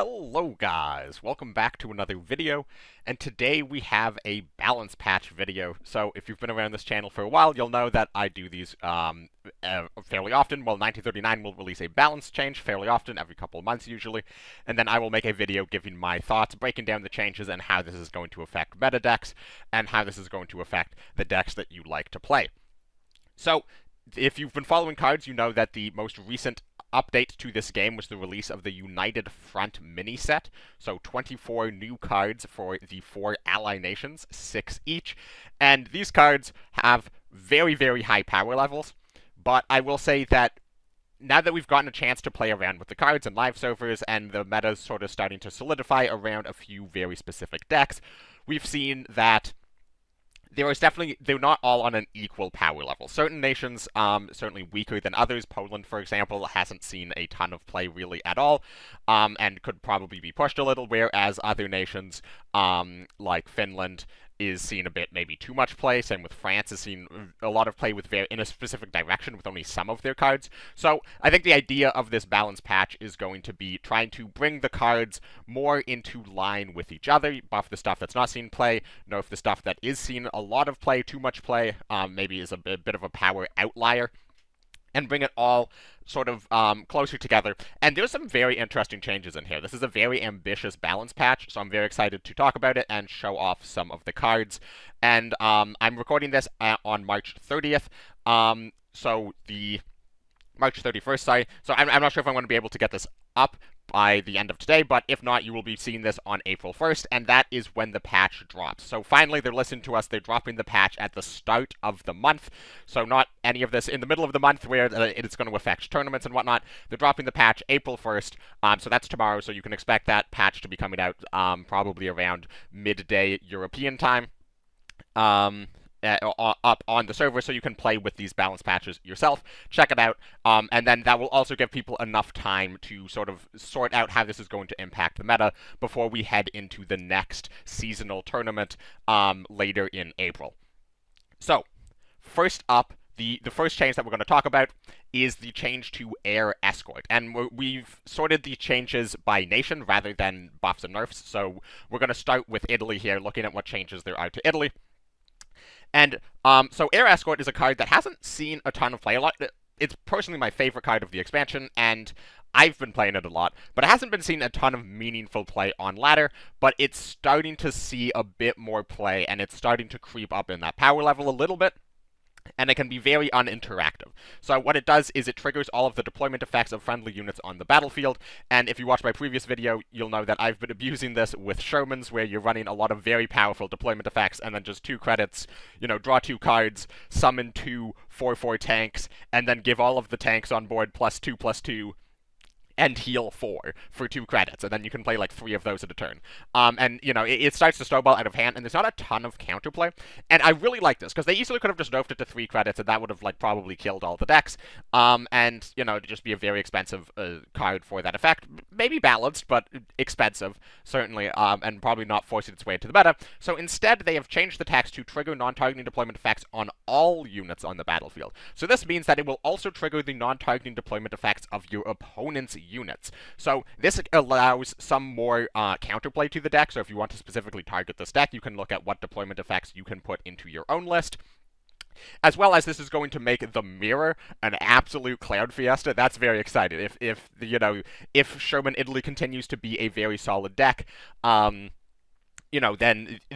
Hello guys, welcome back to another video, and today we have a balance patch video. So if you've been around this channel for a while, you'll know that I do these fairly often. Well, 1939 will release a balance change fairly often, every couple of months usually, and then I will make a video giving my thoughts, breaking down the changes and how this is going to affect meta decks, and how this is going to affect the decks that you like to play. So, if you've been following Cards, you know that the most recent update to this game was the release of the United Front mini set. So 24 new cards for the 4 ally nations, 6 each. And these cards have very, very high power levels. But I will say that now that we've gotten a chance to play around with the cards in live servers and the meta's sort of starting to solidify around a few very specific decks, we've seen that they're not all on an equal power level. Certain nations, certainly weaker than others. Poland, for example, hasn't seen a ton of play really at all, and could probably be pushed a little, whereas other nations, like Finland, is seeing a bit maybe too much play. Same with France, is seeing a lot of play with in a specific direction with only some of their cards. So I think the idea of this balance patch is going to be trying to bring the cards more into line with each other, buff the stuff that's not seen play, nerf the stuff that is seeing a lot of play, too much play, maybe is a bit of a power outlier, and bring it all sort of closer together. And there's some very interesting changes in here. This is a very ambitious balance patch, so I'm very excited to talk about it and show off some of the cards. And I'm recording this on March 30th, so the March 31st, sorry. So I'm not sure if I'm going to be able to get this up by the end of today, but if not, you will be seeing this on April 1st, and that is when the patch drops. So finally, they're listening to us. They're dropping the patch at the start of the month, so not any of this in the middle of the month where it's going to affect tournaments and whatnot. They're dropping the patch April 1st, so that's tomorrow, so you can expect that patch to be coming out probably around midday European time. Up on the server, so you can play with these balance patches yourself. Check it out, and then that will also give people enough time to sort of sort out how this is going to impact the meta before we head into the next seasonal tournament later in April. So, first up, the first change that we're going to talk about is the change to Air Escort. And we've sorted the changes by nation rather than buffs and nerfs, so we're going to start with Italy here, looking at what changes there are to Italy. And so Air Escort is a card that hasn't seen a ton of play. It's personally my favorite card of the expansion, and I've been playing it a lot, but it hasn't been seeing a ton of meaningful play on ladder, but it's starting to see a bit more play, and it's starting to creep up in that power level a little bit, and it can be very uninteractive. So what it does is it triggers all of the deployment effects of friendly units on the battlefield, and if you watch my previous video, you'll know that I've been abusing this with Shermans, where you're running a lot of very powerful deployment effects, and then just 2 credits, draw 2 cards, summon 2 4/4 tanks, and then give all of the tanks on board +2/+2, and heal 4 for 2 credits, and then you can play like 3 of those at a turn. And, it starts to snowball out of hand, and there's not a ton of counterplay. And I really like this, because they easily could have just nerfed it to 3 credits, and that would have, probably killed all the decks. And, it'd just be a very expensive card for that effect. Maybe balanced, but expensive, certainly, and probably not forcing its way into the meta. So instead, they have changed the text to trigger non-targeting deployment effects on all units on the battlefield. So this means that it will also trigger the non-targeting deployment effects of your opponent's units. So this allows some more counterplay to the deck. So if you want to specifically target this deck, you can look at what deployment effects you can put into your own list. As well as this is going to make the mirror an absolute cloud fiesta. That's very exciting. If Sherman Italy continues to be a very solid deck, then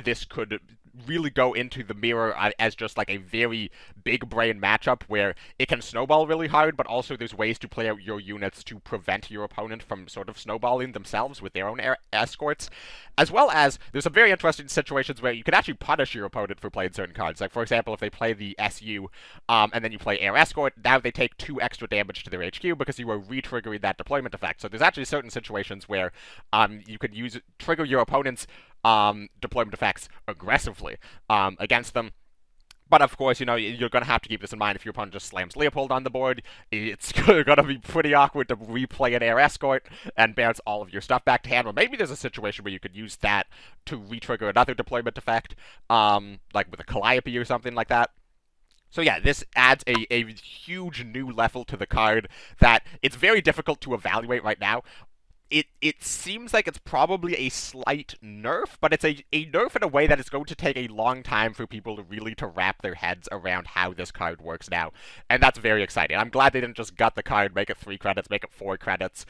this could really go into the mirror as just like a very big brain matchup where it can snowball really hard, but also there's ways to play out your units to prevent your opponent from sort of snowballing themselves with their own air escorts. As well as there's some very interesting situations where you can actually punish your opponent for playing certain cards. Like, for example, if they play the SU and then you play Air Escort, now they take 2 extra damage to their HQ because you are re-triggering that deployment effect. So there's actually certain situations where you could trigger your opponent's deployment effects aggressively against them. But of course, you're going to have to keep this in mind. If your opponent just slams Leopold on the board, it's going to be pretty awkward to replay an Air Escort and bounce all of your stuff back to hand. Well, maybe there's a situation where you could use that to re-trigger another deployment effect, like with a Calliope or something like that. So yeah, this adds a huge new level to the card that it's very difficult to evaluate right now. it seems like it's probably a slight nerf, but it's a nerf in a way that it's going to take a long time for people to really to wrap their heads around how this card works now, and that's very exciting. I'm glad they didn't just gut the card, make it 3 credits, make it 4 credits,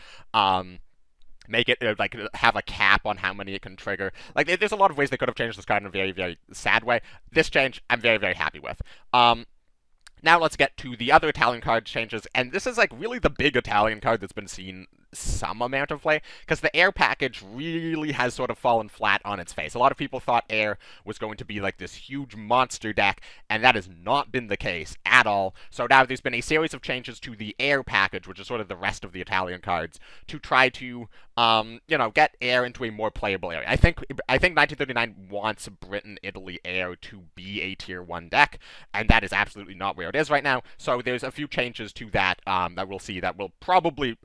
make it like have a cap on how many it can trigger. Like there's a lot of ways they could have changed this card in a very, very sad way. This change, I'm very, very happy with. Now let's get to the other Italian card changes, and this is like really the big Italian card that's been seen some amount of play, because the air package really has sort of fallen flat on its face. A lot of people thought air was going to be like this huge monster deck, and that has not been the case at all. So now there's been a series of changes to the air package, which is sort of the rest of the Italian cards, to try to get air into a more playable area. I think 1939 wants Britain, Italy, air to be a tier 1 deck, and that is absolutely not where it is right now. So there's a few changes to that that we'll see that will probably,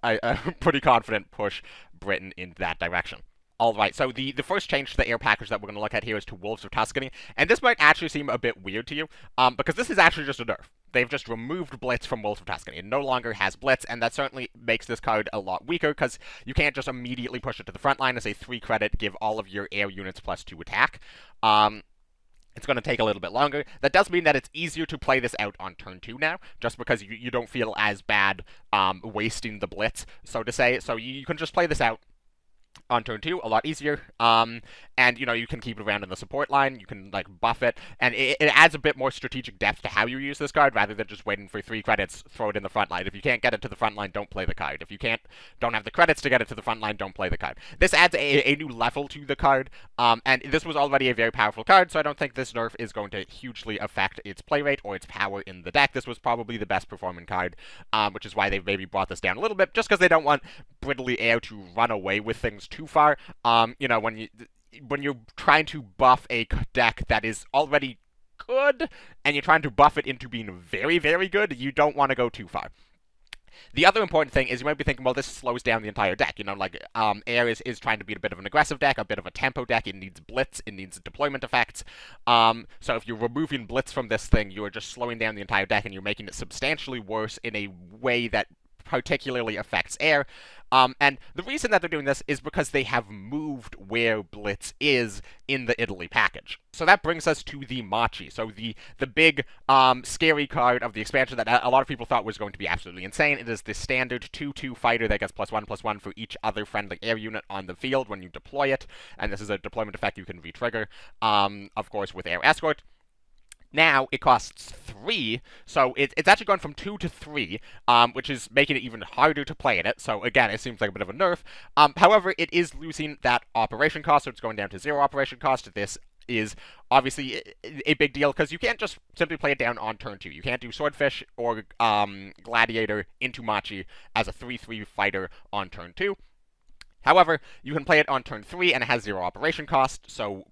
pretty confident, push Britain in that direction. Alright, so the first change to the air package that we're going to look at here is to Wolves of Tuscany, and this might actually seem a bit weird to you, because this is actually just a nerf. They've just removed Blitz from Wolves of Tuscany. It no longer has Blitz, and that certainly makes this card a lot weaker, because you can't just immediately push it to the front line as a 3 credit, give all of your air units +2 attack. It's going to take a little bit longer. That does mean that it's easier to play this out on turn 2 now, just because you don't feel as bad wasting the Blitz, so to say. So you can just play this out on turn 2, a lot easier, and you can keep it around in the support line, you can like buff it, and it adds a bit more strategic depth to how you use this card, rather than just waiting for 3 credits, throw it in the front line. If you can't get it to the front line, don't play the card. If you don't have the credits to get it to the front line, don't play the card. This adds a new level to the card, and this was already a very powerful card, so I don't think this nerf is going to hugely affect its play rate or its power in the deck. This was probably the best performing card, which is why they've maybe brought this down a little bit, just because they don't want Brittly Air to run away with things too far. When you're trying to buff a deck that is already good, and you're trying to buff it into being very, very good, you don't want to go too far. The other important thing is you might be thinking, well, this slows down the entire deck. Air is trying to be a bit of an aggressive deck, a bit of a tempo deck. It needs blitz, it needs deployment effects. So if you're removing blitz from this thing, you are just slowing down the entire deck, and you're making it substantially worse in a way that particularly affects air. And the reason that they're doing this is because they have moved where Blitz is in the Italy package. So that brings us to the Machi. So the big, scary card of the expansion that a lot of people thought was going to be absolutely insane. It is the standard 2/2 fighter that gets +1/+1 for each other friendly air unit on the field when you deploy it. And this is a deployment effect you can re-trigger, of course, with Air Escort. Now it costs 3, so it's actually gone from 2 to 3, which is making it even harder to play in it. So again, it seems like a bit of a nerf. However, it is losing that operation cost, so it's going down to 0 operation cost. This is obviously a big deal, because you can't just simply play it down on turn 2. You can't do Swordfish or Gladiator into Machi as a 3/3 fighter on turn 2. However, you can play it on turn 3, and it has 0 operation cost, so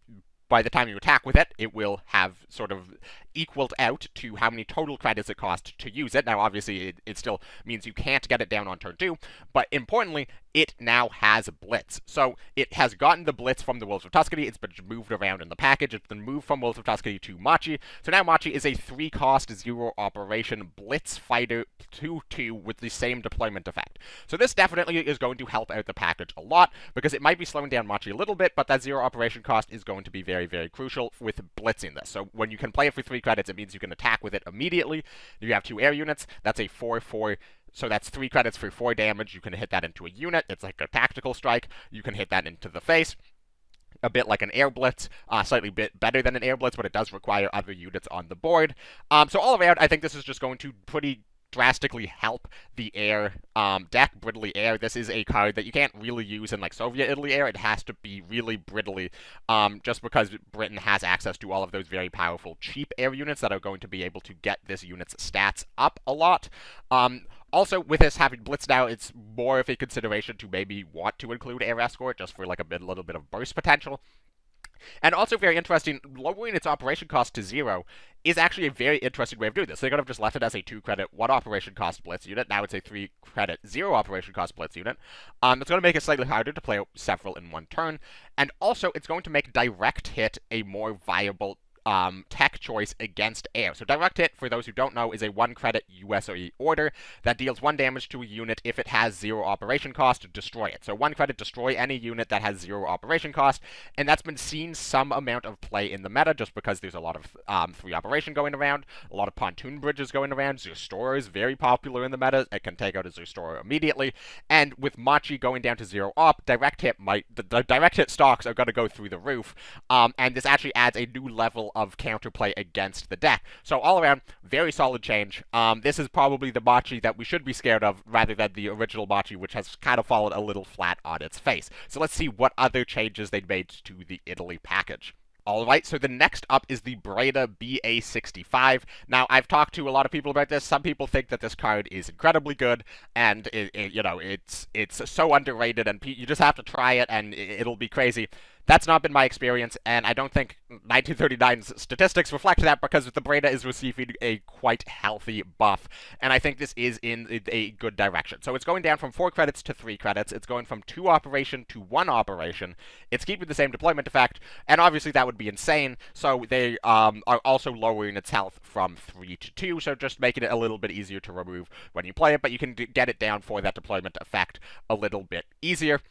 by the time you attack with it, it will have sort of equaled out to how many total credits it cost to use it. Now, obviously, it still means you can't get it down on turn 2, but importantly, it now has Blitz. So it has gotten the Blitz from the Wolves of Tuscany. It's been moved around in the package. It's been moved from Wolves of Tuscany to Machi. So now Machi is a 3-cost, 0 operation Blitz fighter 2/2 with the same deployment effect. So this definitely is going to help out the package a lot, because it might be slowing down Machi a little bit, but that 0 operation cost is going to be very, very crucial with blitzing this. So when you can play it for 3 credits, it means you can attack with it immediately. You have 2 air units. That's a 4/4. So that's 3 credits for 4 damage. You can hit that into a unit. It's like a tactical strike. You can hit that into the face. A bit like an air blitz, slightly bit better than an air blitz, but it does require other units on the board. So all around, I think this is just going to pretty drastically help the air deck, Brittly Air. This is a card that you can't really use in like Soviet Italy Air. It has to be really Brittly, just because Britain has access to all of those very powerful cheap air units that are going to be able to get this unit's stats up a lot. Also, with this having Blitz now, it's more of a consideration to maybe want to include Air Escort just for like a little bit of burst potential. And also very interesting, lowering its operation cost to 0 is actually a very interesting way of doing this. They could have just left it as a 2-credit, 1 operation cost Blitz unit. Now it's a 3-credit, 0 operation cost Blitz unit. It's going to make it slightly harder to play several in one turn. And also, it's going to make direct hit a more viable tech choice against air. So direct hit, for those who don't know, is a 1-credit USE order that deals 1 damage to a unit if it has 0 operation cost. Destroy it. So 1 credit, destroy any unit that has 0 operation cost, and that's been seen some amount of play in the meta just because there's a lot of 3 operation going around, a lot of pontoon bridges going around. Zerstorer is very popular in the meta. It can take out a Zerstorer immediately, and with Machi going down to 0 op, direct hit the direct hit stocks are going to go through the roof, and this actually adds a new level of counterplay against the deck. So all around, very solid change. This is probably the Machi that we should be scared of rather than the original Machi, which has kind of fallen a little flat on its face. So let's see what other changes they made to the Italy package. Alright, so the next up is the Breda BA65. Now, I've talked to a lot of people about this. Some people think that this card is incredibly good, and it's so underrated, and you just have to try it, and it'll be crazy. That's not been my experience, and I don't think 1939's statistics reflect that because the Breda is receiving a quite healthy buff, and I think this is in a good direction. So it's going down from 4 credits to 3 credits. It's going from 2 operation to 1 operation. It's keeping the same deployment effect, and obviously that would be insane, so they are also lowering its health from 3 to 2, so just making it a little bit easier to remove when you play it, but you can get it down for that deployment effect a little bit easier.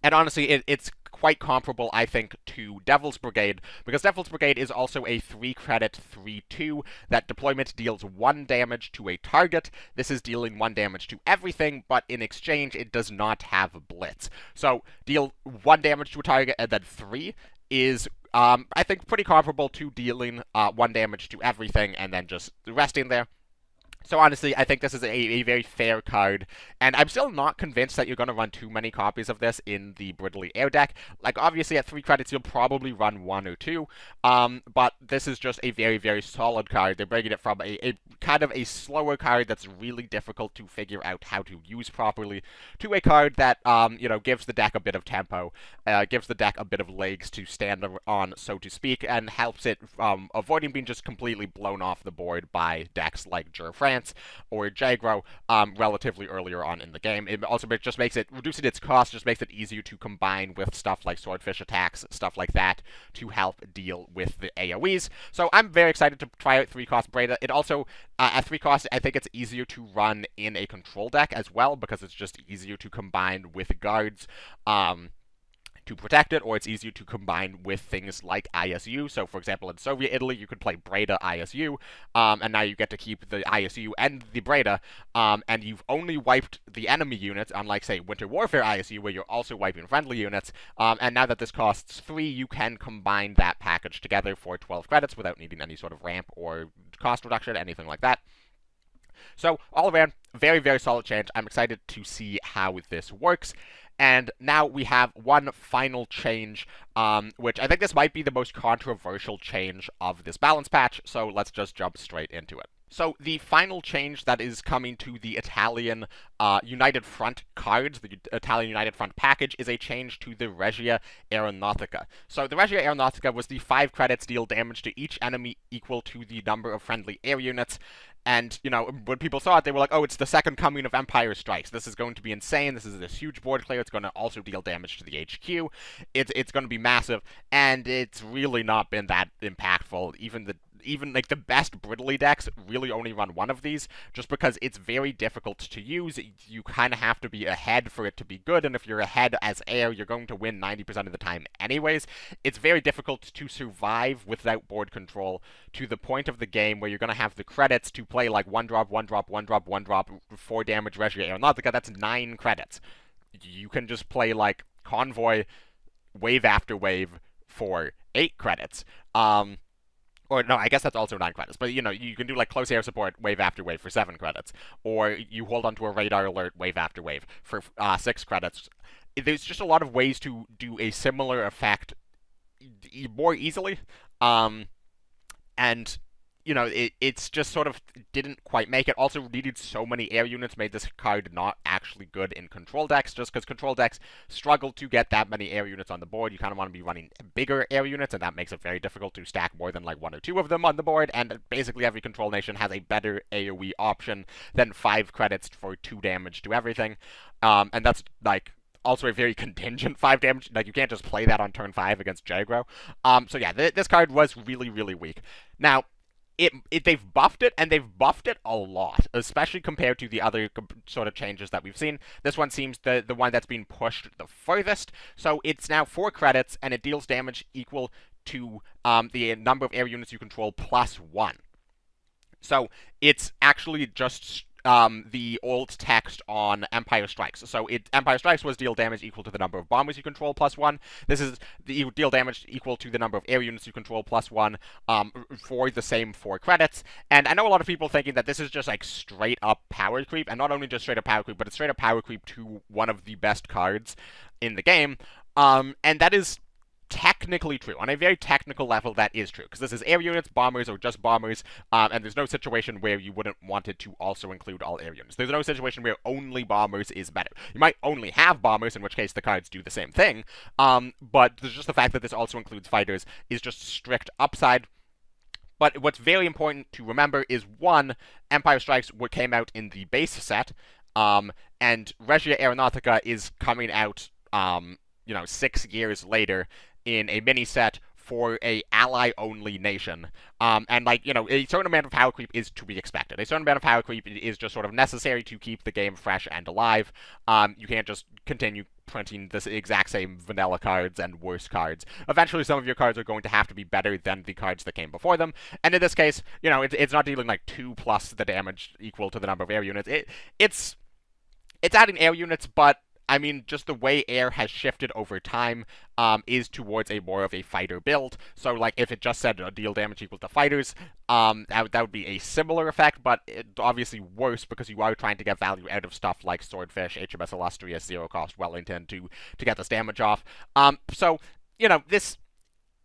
And honestly, it's quite comparable, I think, to Devil's Brigade, because Devil's Brigade is also a 3-credit 3/2 that deployment deals 1 damage to a target. This is dealing 1 damage to everything, but in exchange, it does not have Blitz. So deal 1 damage to a target, and then 3 is, I think, pretty comparable to dealing 1 damage to everything, and then just resting there. So honestly, I think this is a very fair card, and I'm still not convinced that you're going to run too many copies of this in the Brindley Air deck. Like, obviously, at 3 credits, you'll probably run 1 or 2, but this is just a very, very solid card. They're bringing it from a kind of a slower card that's really difficult to figure out how to use properly, to a card that, gives the deck a bit of tempo, gives the deck a bit of legs to stand on, so to speak, and helps it avoiding being just completely blown off the board by decks like Jur-France or Jagro relatively earlier on in the game. It also just makes it, reducing its cost just makes it easier to combine with stuff like Swordfish attacks, stuff like that, to help deal with the AoEs. So I'm very excited to try out 3-cost Breda. It also, at 3 costs, I think it's easier to run in a control deck as well, because it's just easier to combine with guards, to protect it, or it's easier to combine with things like ISU. So, for example, in Soviet Italy, you could play Breda ISU, and now you get to keep the ISU and the Breda, and you've only wiped the enemy units, unlike, say, Winter Warfare ISU, where you're also wiping friendly units, and now that this costs 3, you can combine that package together for 12 credits without needing any sort of ramp or cost reduction, anything like that. So, all around, very, very solid change. I'm excited to see how this works. And now we have one final change, which I think this might be the most controversial change of this balance patch, so let's just jump straight into it. So the final change that is coming to the Italian United Front cards, the Italian United Front package, is a change to the Regia Aeronautica. So the Regia Aeronautica was the 5 credits deal damage to each enemy equal to the number of friendly air units. And, when people saw it, they were like, oh, it's the second coming of Empire Strikes. This is going to be insane. This is this huge board clear. It's going to also deal damage to the HQ. It's going to be massive, and it's really not been that impactful. Even the best Brittly decks really only run one of these, just because it's very difficult to use. You kind of have to be ahead for it to be good, and if you're ahead as air, you're going to win 90% of the time anyways. It's very difficult to survive without board control to the point of the game where you're going to have the credits to play like 1-drop, 1-drop, 1-drop, 1-drop, 4 damage Regia Aeronautica. That's 9 credits. You can just play like Convoy, wave after wave for 8 credits. Or no, I guess that's also 9 credits. But, you can do like close air support wave after wave for 7 credits. Or you hold onto a radar alert wave after wave for 6 credits. There's just a lot of ways to do a similar effect more easily. And, it's just sort of didn't quite make it. Also needed so many air units, made this card not actually good in control decks, just because control decks struggle to get that many air units on the board. You kind of want to be running bigger air units, and that makes it very difficult to stack more than like 1 or 2 of them on the board, and basically every control nation has a better AoE option than 5 credits for 2 damage to everything. And that's like also a very contingent 5 damage. Like, you can't just play that on turn 5 against Jagro. So yeah, this card was really, really weak. Now, they've buffed it, and they've buffed it a lot, especially compared to the other sort of changes that we've seen. This one seems the one that's been pushed the furthest. So it's now 4 credits, and it deals damage equal to the number of air units you control plus 1. So it's actually just the old text on Empire Strikes. So Empire Strikes was deal damage equal to the number of bombers you control plus 1. This is the deal damage equal to the number of air units you control plus 1 for the same 4 credits. And I know a lot of people thinking that this is just like straight up power creep, and not only just straight up power creep, but it's straight up power creep to one of the best cards in the game. And that is technically true. On a very technical level, that is true, because this is air units, bombers, or just bombers, and there's no situation where you wouldn't want it to also include all air units. There's no situation where only bombers is better. You might only have bombers, in which case the cards do the same thing, but there's just the fact that this also includes fighters is just strict upside. But what's very important to remember is, one, Empire Strikes came out in the base set, and Regia Aeronautica is coming out, 6 years later in a mini set for a ally-only nation. And, a certain amount of power creep is to be expected. A certain amount of power creep is just sort of necessary to keep the game fresh and alive. You can't just continue printing the exact same vanilla cards and worse cards. Eventually, some of your cards are going to have to be better than the cards that came before them. And in this case, it's not dealing, 2 plus the damage equal to the number of air units. It's adding air units, but I mean, just the way air has shifted over time is towards a more of a fighter build. So, if it just said deal damage equal to fighters, that would be a similar effect, but obviously worse, because you are trying to get value out of stuff like Swordfish, HMS Illustrious, Zero Cost Wellington to get this damage off. So, this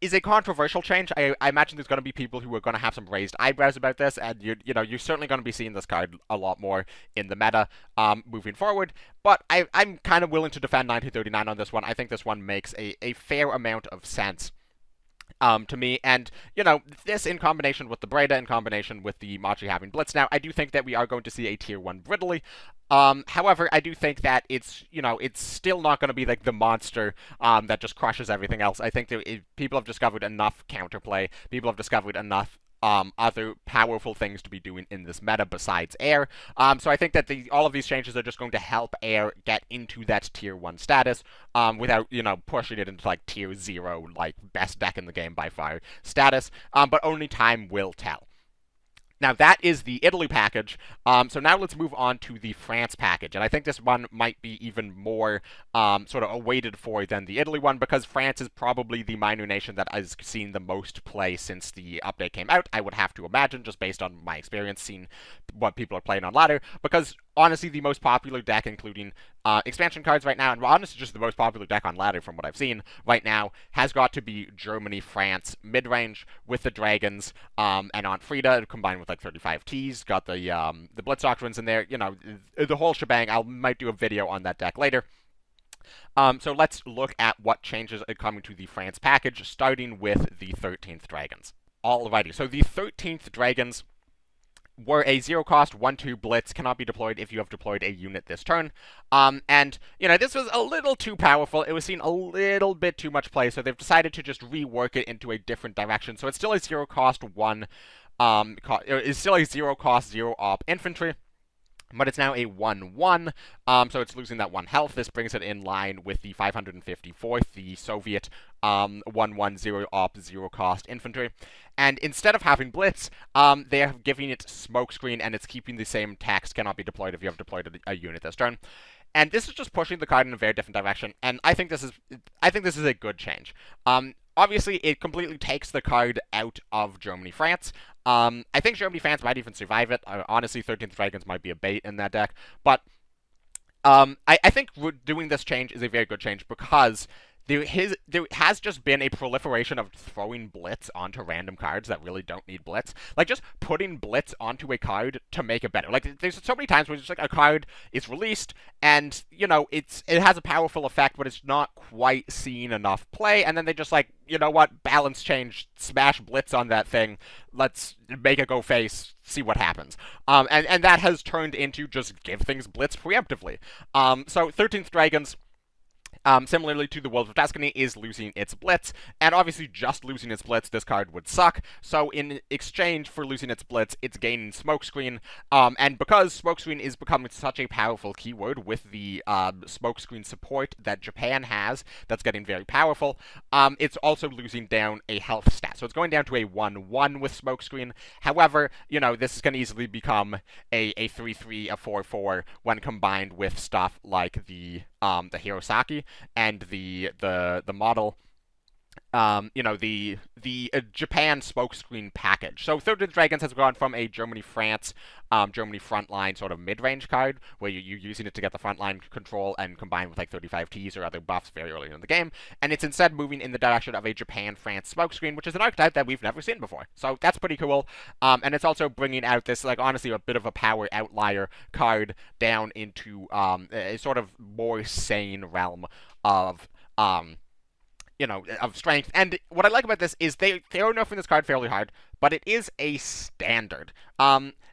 is a controversial change. I imagine there's going to be people who are going to have some raised eyebrows about this, and you're certainly going to be seeing this card a lot more in the meta moving forward. But I'm kind of willing to defend 1939 on this one. I think this one makes a fair amount of sense to me, and, this in combination with the Breda, in combination with the Machi having Blitz now, I do think that we are going to see a Tier 1 Ridley. However, I do think that it's still not going to be like the monster that just crushes everything else. I think that people have discovered enough counterplay, people have discovered enough other powerful things to be doing in this meta besides air. So I think that all of these changes are just going to help air get into that tier 1 status without, pushing it into tier 0, best deck in the game by far status. But only time will tell. Now, that is the Italy package. So now let's move on to the France package. And I think this one might be even more sort of awaited for than the Italy one, because France is probably the minor nation that has seen the most play since the update came out, I would have to imagine, just based on my experience seeing what people are playing on ladder. Because honestly, the most popular deck, including expansion cards right now, and honestly just the most popular deck on ladder from what I've seen right now, has got to be Germany, France, mid-range with the Dragons, and Aunt Frida combined with 35 Ts, got the Blitz Doctrines in there, the whole shebang. I might do a video on that deck later. So let's look at what changes are coming to the France package, starting with the 13th Dragons. Alrighty, so the 13th Dragons were a 0-cost 1/2 Blitz, cannot be deployed if you have deployed a unit this turn. And, this was a little too powerful. It was seeing a little bit too much play, so they've decided to just rework it into a different direction. So it's still a 0-cost 1, it's still a 0-cost 0-op infantry, but it's now a 1/1, so it's losing that 1 health. This brings it in line with the 554th, the Soviet 1/1 0-op 0-cost infantry. And instead of having Blitz, they're giving it Smokescreen, and it's keeping the same text, cannot be deployed if you have deployed a unit this turn. And this is just pushing the card in a very different direction, and I think this is a good change. Obviously, it completely takes the card out of Germany-France. I think Germany-France might even survive it. Honestly, 13th Dragons might be a bait in that deck. But I think doing this change is a very good change, because there has just been a proliferation of throwing Blitz onto random cards that really don't need Blitz. Just putting Blitz onto a card to make it better. There's so many times where it's just a card is released, and, it has a powerful effect, but it's not quite seeing enough play, and then they just balance change, smash Blitz on that thing, let's make it go face, see what happens. And that has turned into just give things Blitz preemptively. So 13th Dragons Similarly to the Wolves of Tuscany, is losing its Blitz, and obviously just losing its Blitz, this card would suck. So in exchange for losing its Blitz, it's gaining Smokescreen, and because Smokescreen is becoming such a powerful keyword with the Smokescreen support that Japan has, that's getting very powerful, it's also losing down a health stat. So it's going down to a 1-1 with Smokescreen. However, this is going to easily become a 3-3, a 4-4 when combined with stuff like the Hirosaki and the model, the Japan Smokescreen package. So Third of Dragons has gone from a Germany-France, Germany frontline sort of mid-range card, where you're using it to get the frontline control and combine with like 35 Ts or other buffs very early in the game, and it's instead moving in the direction of a Japan-France Smokescreen, which is an archetype that we've never seen before. So that's pretty cool, and it's also bringing out this, like, honestly, a bit of a power outlier card down into a sort of more sane realm of of strength. And what I like about this is they are nerfing this card fairly hard, but it is a standard.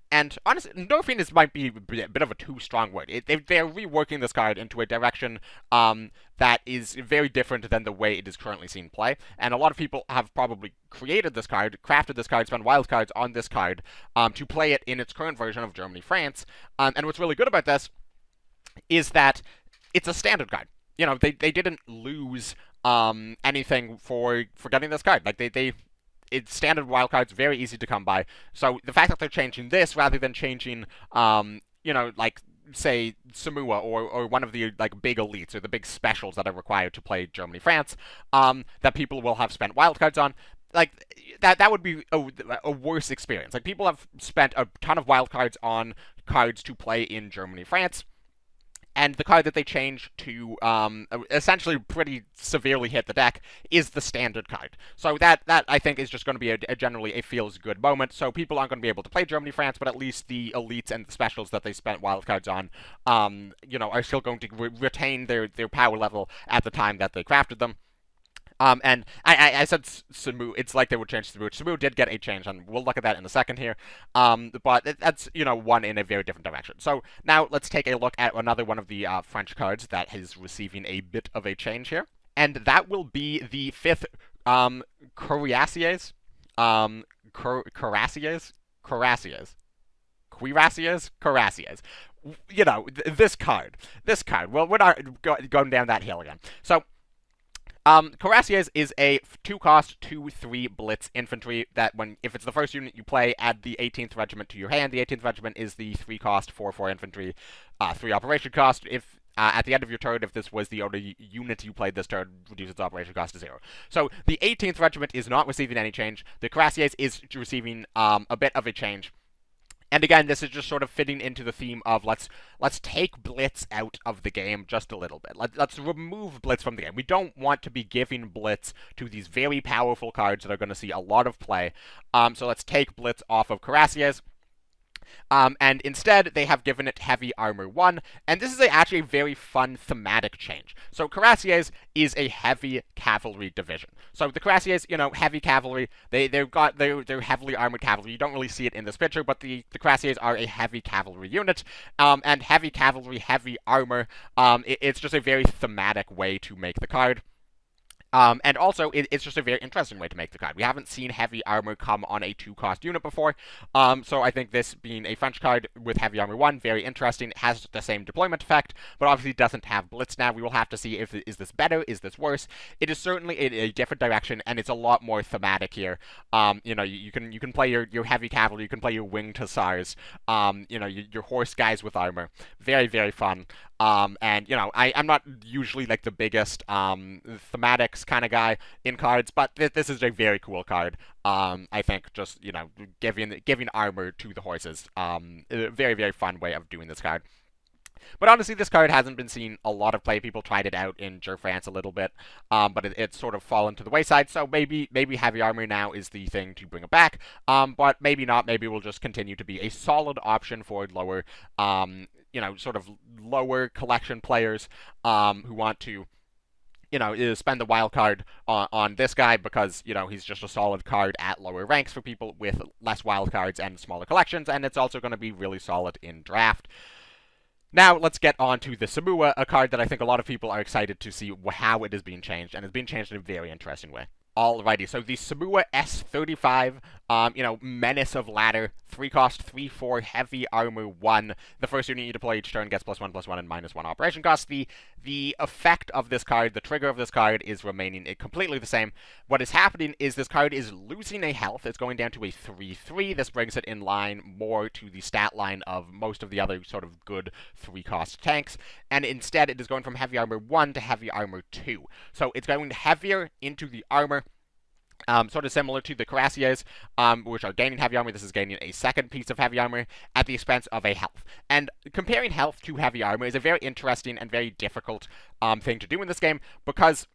And honestly, nerfing might be a bit of a too strong word. They're reworking this card into a direction that is very different than the way it is currently seen play. And a lot of people have probably created this card, crafted this card, spent wildcards on this card to play it in its current version of Germany-France. And what's really good about this is that it's a standard card. They didn't lose anything for getting this card. Like, it's standard wildcards, very easy to come by. So the fact that they're changing this rather than changing, like, say, Samua or one of the, like, big elites or the big specials that are required to play Germany-France, that people will have spent wildcards on, like, that would be a worse experience. Like, people have spent a ton of wildcards on cards to play in Germany-France, and the card that they change to essentially pretty severely hit the deck is the standard card. So that I think is just going to be generally a feels-good moment. So people aren't going to be able to play Germany-France, but at least the elites and the specials that they spent wildcards on, are still going to retain their power level at the time that they crafted them. And I said Samu, it's like they would change Samu. Samu did get a change, and we'll look at that in a second here. But that's, one in a very different direction. So now let's take a look at another one of the French cards that is receiving a bit of a change here. And that will be the 5th Cuirassiers. Cuirassiers. This card. Well, we're not going down that hill again. So, Cuirassiers is a 2-cost, 2/3 Blitz infantry that if it's the first unit you play, add the 18th Regiment to your hand. The 18th Regiment is the 3-cost, 4/4 infantry, 3 operation cost. If at the end of your turn, if this was the only unit you played this turn, reduce its operation cost to 0. So the 18th Regiment is not receiving any change. The Cuirassiers is receiving a bit of a change. And again, this is just sort of fitting into the theme of let's take Blitz out of the game just a little bit. Let's remove Blitz from the game. We don't want to be giving Blitz to these very powerful cards that are going to see a lot of play. So let's take Blitz off of Cuirassiers. And instead, they have given it Heavy Armor 1, and this is actually a very fun thematic change. So Cuirassiers is a heavy cavalry division. So the Cuirassiers, heavy cavalry, they're heavily armored cavalry. You don't really see it in this picture, but the Cuirassiers are a heavy cavalry unit, and heavy cavalry, heavy armor, it's just a very thematic way to make the card. And also, it's just a very interesting way to make the card. We haven't seen heavy armor come on a 2-cost unit before, so I think this being a French card with heavy armor 1, very interesting. It has the same deployment effect, but obviously doesn't have Blitz now. We will have to see is this better, is this worse. It is certainly in a different direction, and it's a lot more thematic here. You can play your heavy cavalry, you can play your winged hussars, your horse guys with armor. Very, very fun. And, I'm not usually, like, the biggest thematics kind of guy in cards, but this is a very cool card. I think just, giving armor to the horses. A very, very fun way of doing this card. But honestly, this card hasn't been seen a lot of play. People tried it out in France a little bit, but it's sort of fallen to the wayside. So maybe heavy armor now is the thing to bring it back. But maybe not. Maybe we'll just continue to be a solid option for lower, sort of lower collection players who want to, spend the wild card on this guy because, he's just a solid card at lower ranks for people with less wild cards and smaller collections, and it's also going to be really solid in draft. Now, let's get on to the Samua, a card that I think a lot of people are excited to see how it is being changed, and it's being changed in a very interesting way. Alrighty, so the Samua S35, Menace of Ladder, 3 cost, 3/4, heavy armor 1. The first unit you deploy each turn gets +1/+1 and -1 operation cost. The effect of this card, the trigger of this card, is remaining completely the same. What is happening is this card is losing a health. It's going down to a 3/3. This brings it in line more to the stat line of most of the other sort of good 3-cost tanks, and instead it is going from heavy armor 1 to heavy armor 2. So it's going heavier into the armor. Sort of similar to the Cuirassiers, which are gaining heavy armor. This is gaining a second piece of heavy armor at the expense of a health. And comparing health to heavy armor is a very interesting and very difficult thing to do in this game, because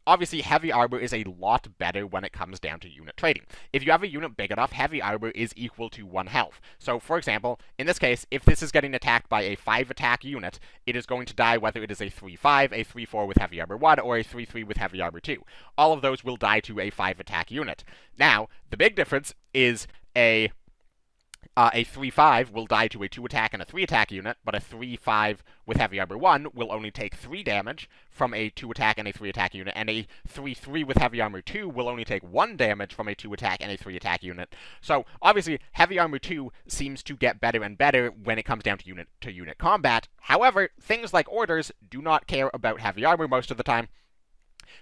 obviously, heavy armor is a lot better when it comes down to unit trading. If you have a unit big enough, heavy armor is equal to 1 health. So, for example, in this case, if this is getting attacked by a 5-attack unit, it is going to die whether it is a 3/5, a 3/4 with heavy armor 1, or a 3/3 with heavy armor 2. All of those will die to a 5-attack unit. Now, the big difference is a 3/5 will die to a 2-attack and a 3-attack unit, but a 3/5 with heavy armor 1 will only take 3 damage from a 2-attack and a 3-attack unit, and a 3/3 with heavy armor 2 will only take 1 damage from a 2-attack and a 3-attack unit. So, obviously, heavy armor 2 seems to get better and better when it comes down to unit combat. However, things like orders do not care about heavy armor most of the time.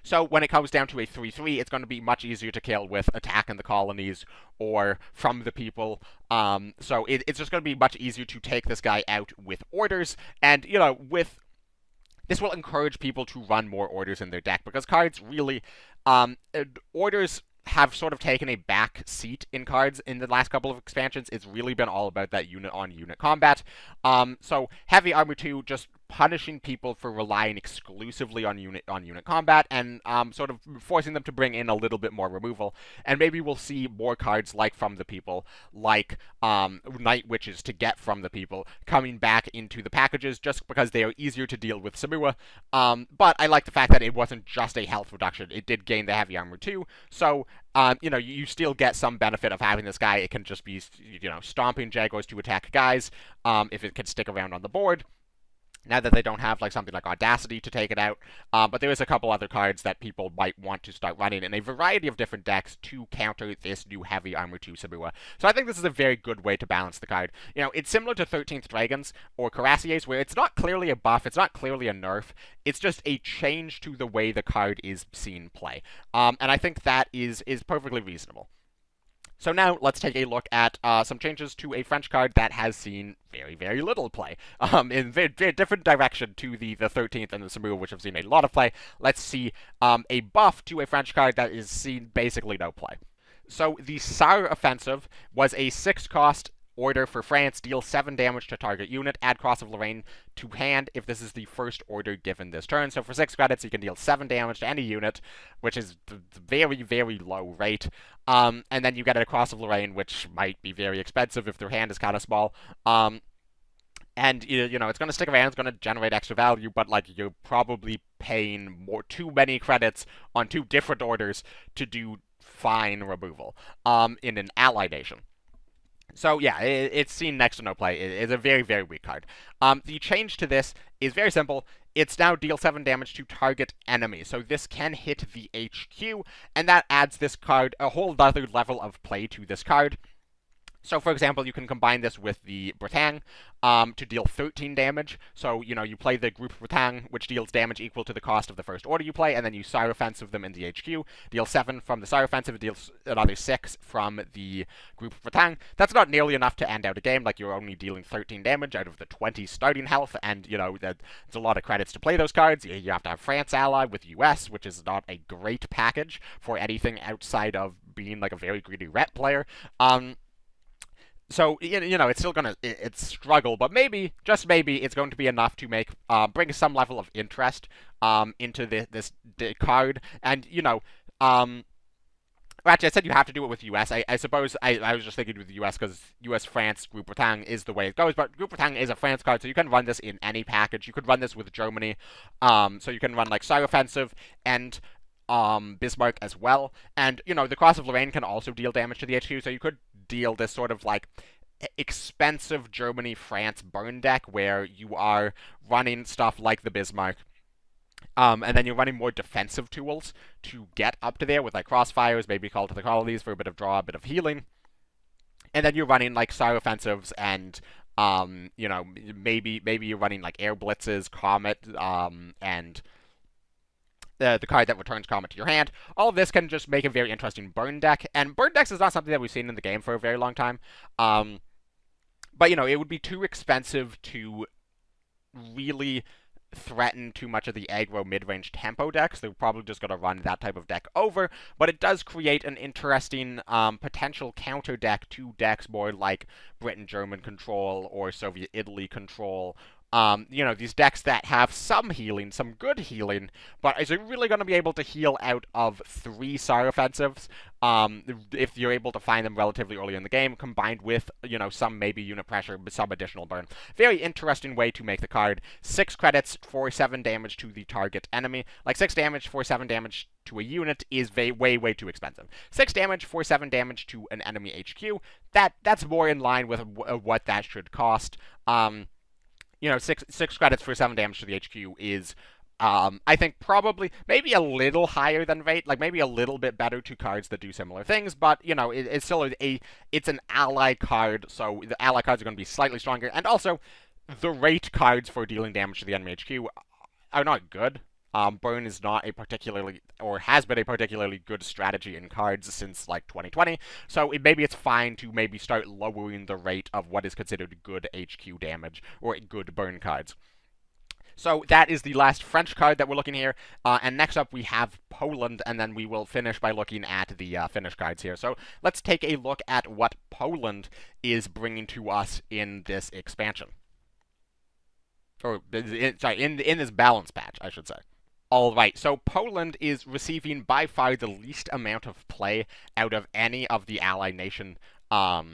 So when it comes down to a 3/3, it's going to be much easier to kill with Attack in the Colonies or From the People. So it's just going to be much easier to take this guy out with orders. And, with this will encourage people to run more orders in their deck, because cards really, orders have sort of taken a back seat in cards in the last couple of expansions. It's really been all about that unit-on-unit combat. So heavy armor 2 just punishing people for relying exclusively on unit combat, and sort of forcing them to bring in a little bit more removal. And maybe we'll see more cards like From the People, like Night Witches to get From the People, coming back into the packages just because they are easier to deal with Samua. But I like the fact that it wasn't just a health reduction. It did gain the heavy armor too, so you still get some benefit of having this guy. It can just be, stomping Jaguars to attack guys, if it can stick around on the board, now that they don't have something like Audacity to take it out. But there is a couple other cards that people might want to start running in a variety of different decks to counter this new heavy armor 2 Samua. So I think this is a very good way to balance the card. It's similar to 13th Dragons or Cuirassiers, where it's not clearly a buff, it's not clearly a nerf, it's just a change to the way the card is seen play. And I think that is perfectly reasonable. So now let's take a look at some changes to a French card that has seen very, very little play, in very, very different direction to the 13th and the Samua, which have seen a lot of play. Let's see a buff to a French card that is seen basically no play. So the Sar Offensive was a 6-cost order for France, deal 7 damage to target unit, add Cross of Lorraine to hand if this is the first order given this turn. So for 6 credits, you can deal 7 damage to any unit, which is very, very low rate. And then you get a Cross of Lorraine, which might be very expensive if their hand is kind of small. And, it's going to stick around, it's going to generate extra value, but, you're probably paying too many credits on 2 different orders to do fine removal in an ally nation. So yeah, it's seen next to no play. It's a very, very weak card. The change to this is very simple. It's now deal 7 damage to target enemy. So this can hit the HQ, and that adds this card a whole other level of play to this card. So, for example, you can combine this with the Bretagne to deal 13 damage. So, you play the Group Bretagne, which deals damage equal to the cost of the first order you play, and then you Sire Offensive them in the HQ. Deal 7 from the Sire Offensive, it deals another 6 from the Group Bretagne. That's not nearly enough to end out a game. You're only dealing 13 damage out of the 20 starting health, and, it's a lot of credits to play those cards. You have to have France ally with US, which is not a great package for anything outside of being, a very greedy rep player. So, it's still gonna, it's struggle, but maybe, just maybe, it's going to be enough to bring some level of interest, into this card. And, actually, I said you have to do it with US. I suppose I was just thinking with the US, because US-France Group Bretagne is the way it goes, but Group Bretagne is a France card, so you can run this in any package. You could run this with Germany, so you can run, Sire Offensive and Bismarck as well. And, the Cross of Lorraine can also deal damage to the HQ, so you could deal this sort of expensive Germany-France burn deck where you are running stuff like the Bismarck, and then you're running more defensive tools to get up to there with like crossfires, maybe call to the colonies for a bit of draw, a bit of healing, and then you're running like star offensives and maybe you're running like air blitzes, comet, and the card that returns comet to your hand. All of this can just make a very interesting burn deck, and burn decks is not something that we've seen in the game for a very long time. But it would be too expensive to really threaten too much of the aggro mid-range tempo decks. They're probably just going to run that type of deck over, but it does create an interesting potential counter deck to decks more like Britain-German control or Soviet-Italy control. These decks that have some healing, some good healing, but is it really going to be able to heal out of 3 Star offensives if you're able to find them relatively early in the game, combined with, some maybe unit pressure, but some additional burn. Very interesting way to make the card. 6 credits for 7 damage to the target enemy. Like, 6 damage for 7 damage to a unit is way too expensive. 6 damage for 7 damage to an enemy HQ, that's more in line with what that should cost. 6 credits for 7 damage to the HQ is, I think, probably maybe a little higher than rate, like maybe a little bit better to cards that do similar things, but, it's still it's an ally card, so the ally cards are going to be slightly stronger, and also, the rate cards for dealing damage to the enemy HQ are not good. Burn is not a particularly, or has been a particularly good strategy in Cards since, like, 2020, so maybe it's fine to maybe start lowering the rate of what is considered good HQ damage, or good burn cards. So that is the last French card that we're looking here, and next up we have Poland, and then we will finish by looking at the Finnish cards here. So let's take a look at what Poland is bringing to us in this expansion. Or, sorry, in this balance patch, I should say. Alright, so Poland is receiving by far the least amount of play out of any of the ally nation, the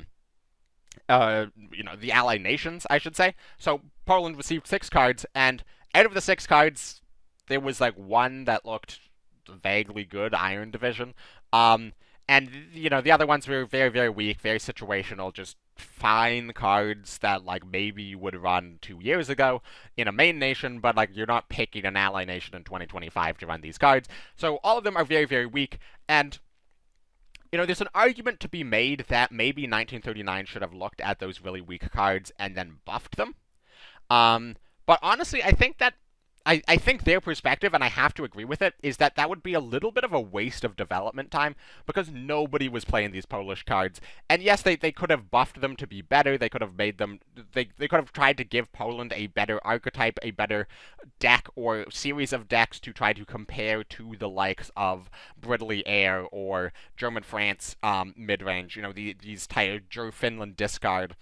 ally nations, I should say. So Poland received 6 cards, and out of the 6 cards, there was like 1 that looked vaguely good, Iron Division. And, the other ones were very weak, very situational, just fine cards that, like, maybe you would run 2 years ago in a main nation, but, like, you're not picking an ally nation in 2025 to run these cards. So all of them are very weak, and, there's an argument to be made that maybe 1939 should have looked at those really weak cards and then buffed them. But honestly, I think their perspective, and I have to agree with it, is that that would be a little bit of a waste of development time because nobody was playing these Polish cards. And yes, they could have buffed them to be better. They could have made them. They could have tried to give Poland a better archetype, a better deck or series of decks to try to compare to the likes of Brittany Air or German France mid-range. These Finland discard.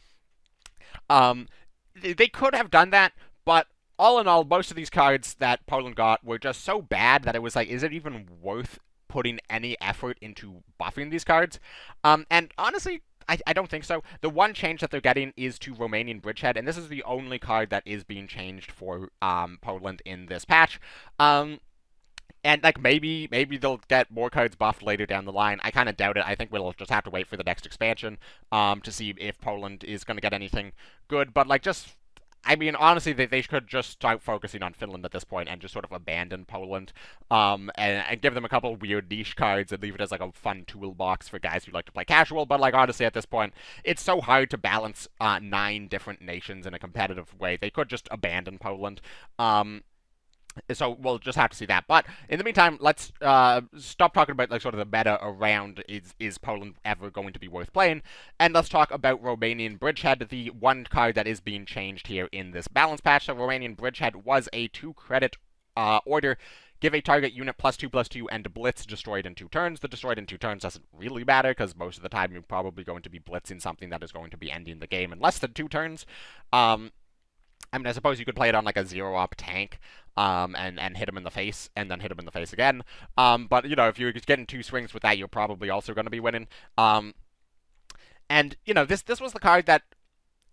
They could have done that, but all in all, most of these cards that Poland got were just so bad that it was like, is it even worth putting any effort into buffing these cards? And honestly, I don't think so. The one change that they're getting is to Romanian Bridgehead, and this is the only card that is being changed for Poland in this patch. And, like, maybe they'll get more cards buffed later down the line. I kind of doubt it. I think we'll just have to wait for the next expansion to see if Poland is going to get anything good. But, like, honestly, they could just start focusing on Finland at this point and just sort of abandon Poland and give them a couple of weird niche cards and leave it as, like, a fun toolbox for guys who like to play casual. But, like, honestly, at this point, it's so hard to balance 9 different nations in a competitive way. They could just abandon Poland. So we'll just have to see that. But in the meantime, let's stop talking about, like, sort of the meta around is Poland ever going to be worth playing, and let's talk about Romanian Bridgehead, the one card that is being changed here in this balance patch. So Romanian Bridgehead was a 2-credit order. Give a target unit +2/+2 and blitz destroyed in 2 turns. The destroyed in 2 turns doesn't really matter because most of the time you're probably going to be blitzing something that is going to be ending the game in less than 2 turns. I suppose you could play it on, like, a 0-op tank, and hit him in the face, and then hit him in the face again. But, if you're getting 2 swings with that, you're probably also going to be winning. And, this was the card that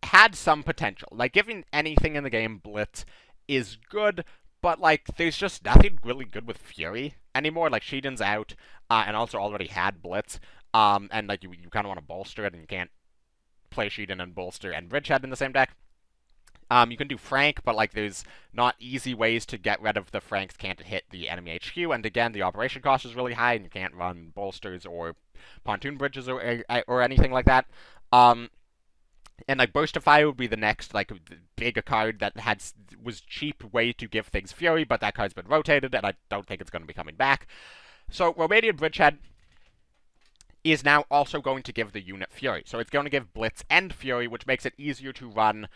had some potential. Like, giving anything in the game blitz is good, but, like, there's just nothing really good with Fury anymore. Like, Sheedan's out, and also already had blitz, and, like, you kind of want to bolster it, and you can't play Sheedan and Bolster and Bridgehead in the same deck. You can do Frank, but like there's not easy ways to get rid of the Franks can't hit the enemy HQ, and again the operation cost is really high, and you can't run bolsters or pontoon bridges or anything like that. And like Burst of Fire would be the next like big card that was cheap way to give things Fury, but that card's been rotated, and I don't think it's going to be coming back. So Romanian Bridgehead is now also going to give the unit Fury. So it's going to give Blitz and Fury, which makes it easier to run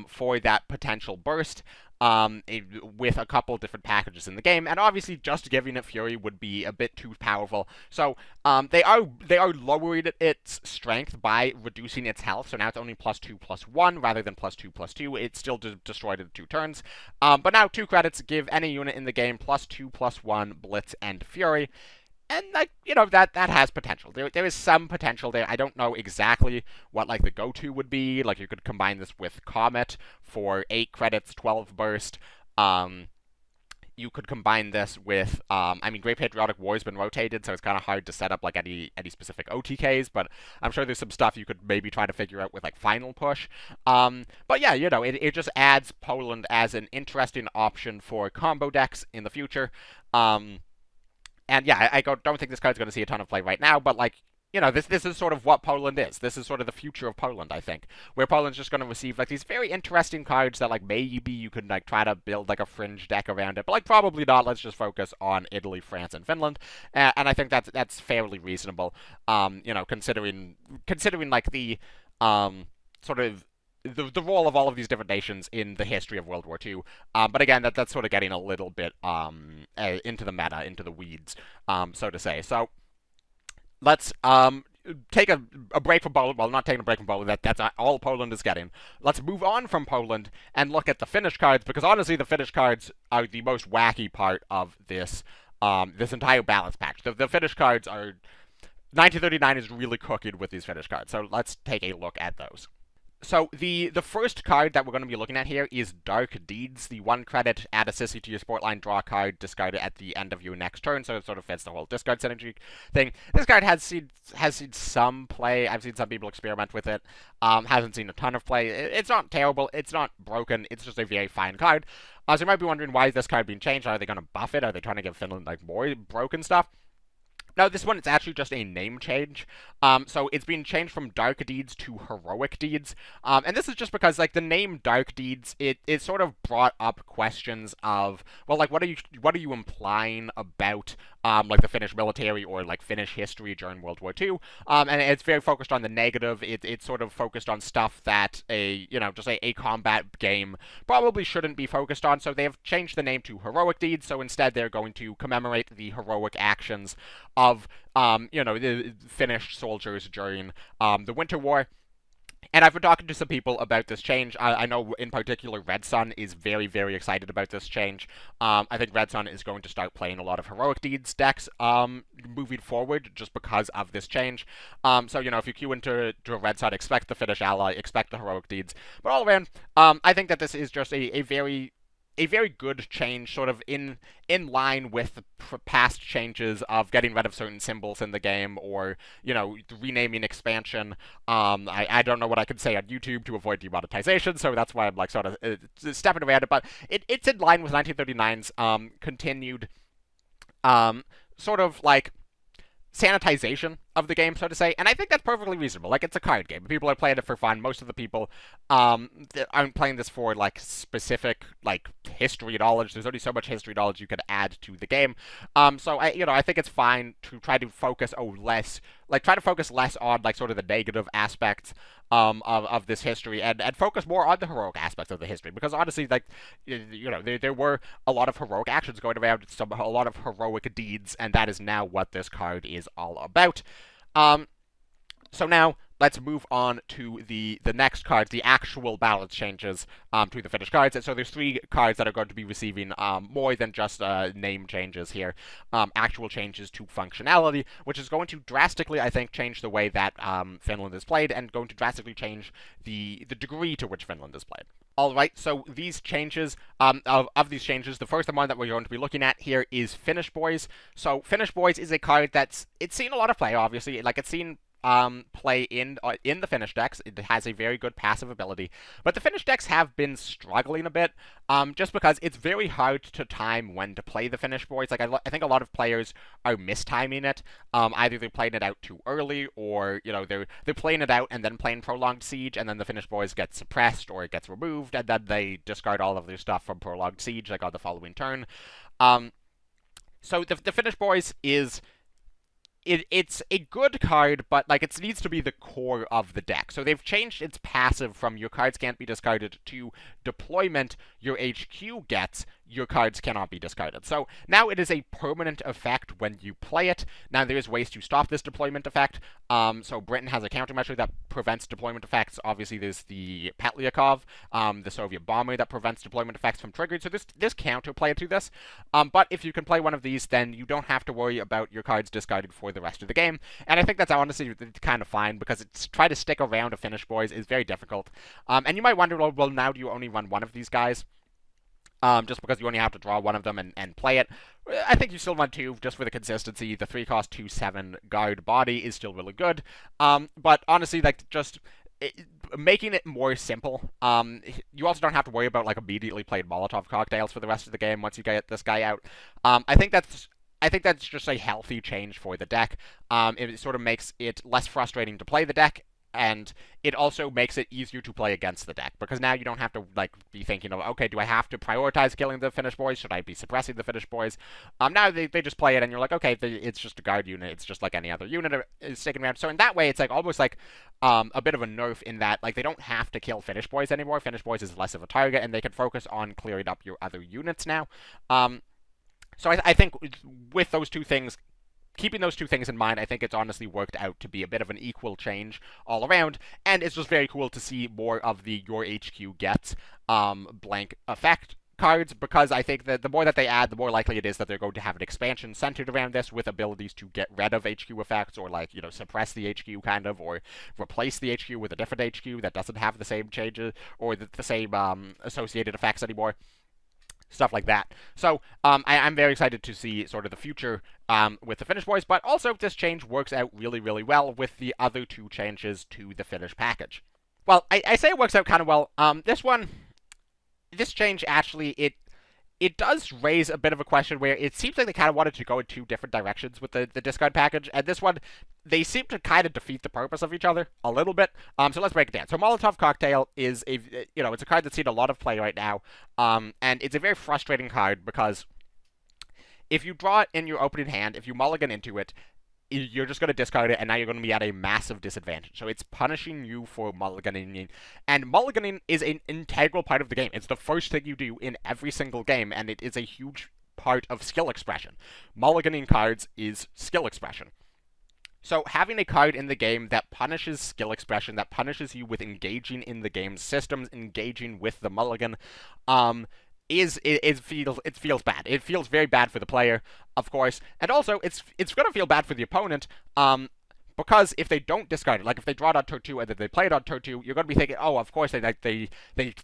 for that potential burst with a couple different packages in the game. And obviously, just giving it Fury would be a bit too powerful. So they are lowering its strength by reducing its health. So now it's only +2/+1 rather than +2/+2. It's still destroyed in 2 turns. But now 2 credits give any unit in the game +2/+1 Blitz and Fury. And, like, you know, that has potential. There is some potential there. I don't know exactly what, like, the go-to would be. Like, you could combine this with Comet for 8 credits, 12 burst. You could combine this with, I mean, Great Patriotic War has been rotated, so it's kind of hard to set up, like, any specific OTKs, but I'm sure there's some stuff you could maybe try to figure out with, like, Final Push. But yeah, you know, it just adds Poland as an interesting option for combo decks in the future. And yeah, I don't think this card's going to see a ton of play right now, but like, you know, this is sort of what Poland is. This is sort of the future of Poland, I think, where Poland's just going to receive like these very interesting cards that like maybe you could like try to build like a fringe deck around it, but like probably not. Let's just focus on Italy, France, and Finland, and I think that's fairly reasonable. You know, considering like the sort of the role of all of these different nations in the history of World War II. But again, that's sort of getting a little bit into the meta, into the weeds, so to say. So let's take a break from Poland. Well, not taking a break from Poland. That's all Poland is getting. Let's move on from Poland and look at the Finnish cards, because honestly, the Finnish cards are the most wacky part of this this entire balance patch. The Finnish cards are 1939 is really cooking with these Finnish cards. So let's take a look at those. So the first card that we're going to be looking at here is Dark Deeds, the 1 credit, add a sissy to your sport line, draw a card, discard it at the end of your next turn, so it sort of fits the whole discard synergy thing. This card has seen some play. I've seen some people experiment with it. Hasn't seen a ton of play. It's not terrible. It's not broken. It's just a very fine card. So you might be wondering, why is this card being changed? Are they going to buff it? Are they trying to give Finland like more broken stuff? No, this one, it's actually just a name change. So it's been changed from Dark Deeds to Heroic Deeds. And this is just because, like, the name Dark Deeds, it sort of brought up questions of, well, like, what are you implying about, like, the Finnish military or, like, Finnish history during World War II? And it's very focused on the negative. It's sort of focused on stuff that just a combat game probably shouldn't be focused on. So they have changed the name to Heroic Deeds. So instead, they're going to commemorate the heroic actions of the Finnish soldiers during the Winter War. And I've been talking to some people about this change. I know, in particular, Red Sun is very, very excited about this change. I think Red Sun is going to start playing a lot of Heroic Deeds decks moving forward just because of this change. So, if you queue into a Red Sun, expect the Finnish ally, expect the Heroic Deeds. But all around, I think that this is just a very good change, sort of in line with the past changes of getting rid of certain symbols in the game, or renaming expansion. I don't know what I can say on YouTube to avoid demonetization, so that's why I'm like sort of stepping around it. But it's in line with 1939's continued sort of like sanitization of the game, so to say, and I think that's perfectly reasonable. Like, it's a card game. People are playing it for fun. Most of the people aren't playing this for, like, specific, like, history knowledge. There's only so much history knowledge you could add to the game. So, I think it's fine to try to focus less on, like, sort of the negative aspects of this history, and focus more on the heroic aspects of the history, because honestly, like, there were a lot of heroic actions going around, a lot of heroic deeds, and that is now what this card is all about. So now, let's move on to the next cards, the actual balance changes to the Finnish cards. And so there's 3 cards that are going to be receiving more than just name changes here. Actual changes to functionality, which is going to drastically, I think, change the way that Finland is played, and going to drastically change the degree to which Finland is played. Alright, so these changes, of these changes, the first one that we're going to be looking at here is Finnish Boys. So Finnish Boys is a card it's seen a lot of play, obviously. Like, it's seen play in the Finnish decks. It has a very good passive ability, but the Finnish decks have been struggling a bit, just because it's very hard to time when to play the Finnish boys. Like I think a lot of players are mistiming it. Either they're playing it out too early, or they're playing it out and then playing Prolonged Siege, and then the Finnish boys get suppressed or it gets removed, and then they discard all of their stuff from Prolonged Siege like on the following turn. So the Finnish boys is it's a good card, but like it needs to be the core of the deck. So they've changed its passive from your cards can't be discarded to deployment your HQ gets, your cards cannot be discarded. So now it is a permanent effect when you play it. Now there is ways to stop this deployment effect. So Britain has a countermeasure that prevents deployment effects. Obviously there's the Petlyakov, the Soviet bomber that prevents deployment effects from triggering. So this counterplay to this. But if you can play one of these, then you don't have to worry about your cards discarded for the rest of the game. And I think that's honestly kind of fine, because it's try to stick around a Finnish boys is very difficult. And you might wonder, well, now do you only run one of these guys? Just because you only have to draw one of them and play it. I think you still run two, just for the consistency. The 3-cost 2/7 guard body is still really good. But honestly, like, just making it more simple. You also don't have to worry about, like, immediately playing Molotov cocktails for the rest of the game once you get this guy out. I think that's just a healthy change for the deck. It sort of makes it less frustrating to play the deck, and it also makes it easier to play against the deck, because now you don't have to like be thinking of, okay, do I have to prioritize killing the Finnish boys? Should I be suppressing the Finnish boys? Now they just play it, and you're like, okay, it's just a guard unit. It's just like any other unit is sticking around. So in that way, it's like almost like a bit of a nerf in that, like, they don't have to kill Finnish boys anymore. Finnish boys is less of a target, and they can focus on clearing up your other units now. So I think with those two things, keeping those two things in mind, I think it's honestly worked out to be a bit of an equal change all around, and it's just very cool to see more of the Your HQ Gets blank effect cards, because I think that the more that they add, the more likely it is that they're going to have an expansion centered around this, with abilities to get rid of HQ effects, or like, suppress the HQ kind of, or replace the HQ with a different HQ that doesn't have the same changes, or the same associated effects anymore. Stuff like that. So I'm very excited to see sort of the future with the Finnish boys, but also this change works out really, really well with the other two changes to the Finnish package. Well, I say it works out kind of well. This change actually, it does raise a bit of a question where it seems like they kind of wanted to go in two different directions with the discard package, and this one, they seem to kind of defeat the purpose of each other a little bit. So let's break it down. So Molotov Cocktail is it's a card that's seen a lot of play right now, and it's a very frustrating card, because if you draw it in your opening hand, if you mulligan into it, you're just going to discard it, and now you're going to be at a massive disadvantage. So it's punishing you for mulliganing, and mulliganing is an integral part of the game. It's the first thing you do in every single game, and it is a huge part of skill expression. Mulliganing cards is skill expression. So having a card in the game that punishes skill expression, that punishes you with engaging in the game's systems, engaging with the mulligan, it feels bad. It feels very bad for the player, of course, and also it's going to feel bad for the opponent, because if they don't discard it, like if they draw it on turn 2 and then they play it on turn 2, you're going to be thinking, oh, of course they